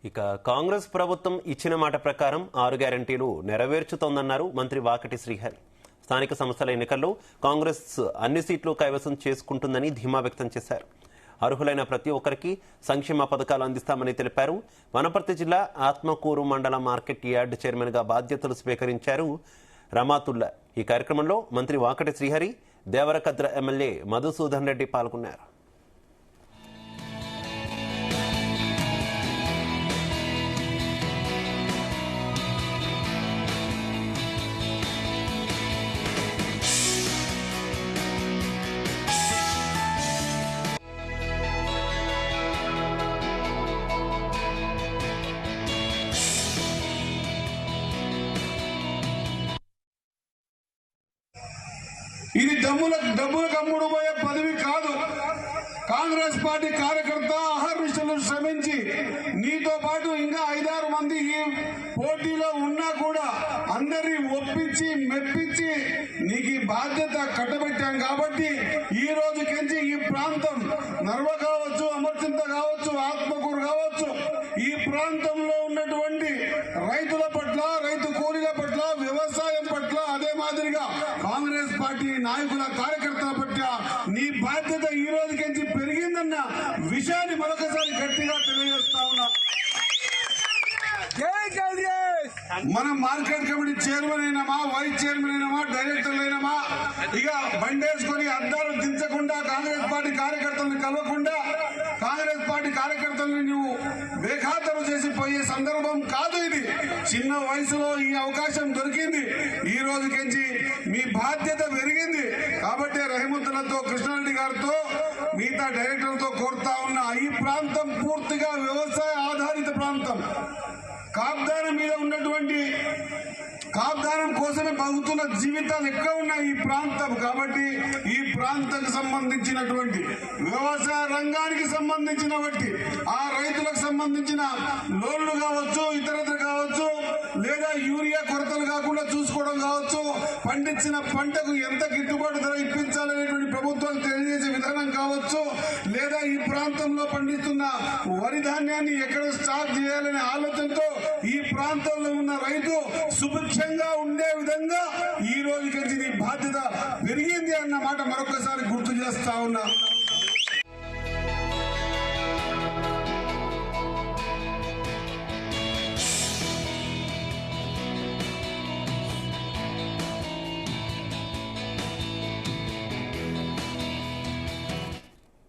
ఇక కాంగ్రెస్ ప్రభుత్వం ఇచ్చిన మాట ప్రకారం 6 గ్యారెంటీలు నెరవేర్చుతోందన్నారు మంత్రి వాకటి శ్రీహరి. స్థానిక సంస్థల ఎన్నికల్లో కాంగ్రెస్ అన్ని సీట్లు కైవసం చేసుకుంటుందని ధీమా వ్యక్తం చేశారు. అర్హులైన ప్రతి ఒక్కరికి సంక్షేమ పథకాలు అందిస్తామని తెలిపారు. వనపర్తి జిల్లా ఆత్మకూరు మండల మార్కెట్ యార్డ్ చైర్మన్ గా బాధ్యతలు స్వీకరించారు రమాతుల్లా. ఈ కార్యక్రమంలో మంత్రి వాకటి శ్రీహరి, దేవరకద్ర ఎమ్మెల్యే మధుసూదన్ రెడ్డి పాల్గొన్నారు. ఇది డబ్బులు కమ్ముడు పోయే పదవి కాదు. కాంగ్రెస్ పార్టీ కార్యకర్త అహర్నిశలు శ్రమించి నీతో పాటు ఇంకా 5-6 మంది ఈ పోటీలో ఉన్నా కూడా అందరినీ ఒప్పించి మెప్పించి నీకు ఈ బాధ్యత కట్టబెట్టాం. కాబట్టి ఈ రోజుకించి ఈ ప్రాంతం నర్వ కావచ్చు, అమర్చింత కావచ్చు, ఆత్మకూరు కావచ్చు, ఈ ప్రాంతంలో ఉన్నటువంటి రైతుల పట్ల, రైతు కూలీల పట్ల, వ్యవసాయం పట్ల, అదే మాదిరిగా కాంగ్రెస్ పార్టీ నాయకుల కార్యకర్తల పట్ల నీ బాధ్యత ఈ రోజుకించి పెరిగిందన్న విషయాన్ని మరొకసారి గట్టిగా తెలియజేస్తా ఉన్నా. మన మార్కెట్ కమిటీ చైర్మన్ అయినామా, వైస్ చైర్మన్ అయినామా, డైరెక్టర్లు అయినామా, ఇక బండేసుకొని అద్దాలు దించకుండా కాంగ్రెస్ పార్టీ కార్యకర్తలను కలవకుండా కాంగ్రెస్ పార్టీ కార్యకర్తలను నువ్వు బేఖాతరు చేసి పోయే సందర్భం కాదు. ఇది చిన్న వయసులో ఈ అవకాశం దొరికింది. ఈ రోజుకించి మీ బాధ్యత పెరిగింది. కాబట్టి రహిమతులతో, కృష్ణారెడ్డి గారితో, మిగతా డైరెక్టర్లతో కోరుతా ఉన్నా, ఈ ప్రాంతం పూర్తిగా వ్యవసాయ ఆధారిత ప్రాంతం. కాబ్దానం మీద ఉన్నటువంటి కాబ్దానం కోసమే బతుకుతున్న జీవితాలు ఎక్కువ ఉన్నాయి ఈ ప్రాంతం. కాబట్టి ఈ ప్రాంతానికి సంబంధించినటువంటి వ్యవసాయ రంగానికి సంబంధించినటువంటి ఆ రైతులకు సంబంధించిన లోన్లు కావచ్చు, ఇతరత్ర కావచ్చు, లేదా యూరియా కొరతలు కాకుండా చూసుకోవడం కావచ్చు, పండించిన పంటకు ఎంత గిట్టుబాటు ధర ఇప్పించాలనేటువంటి ప్రభుత్వాలు తెలియజేసే విధానం కావచ్చు, లేదా ఈ ప్రాంతంలో పండిస్తున్న వరి ధాన్యాన్ని ఎక్కడ స్టాక్ చేయాలనే ఆలోచనతో ఈ ప్రాంతంలో ఉన్న రైతు సుభిక్షంగా ఉండే విధంగా ఈ రోజుకి నీ బాధ్యత పెరిగింది అన్న మాట మరొకసారి గుర్తు చేస్తా ఉన్నా.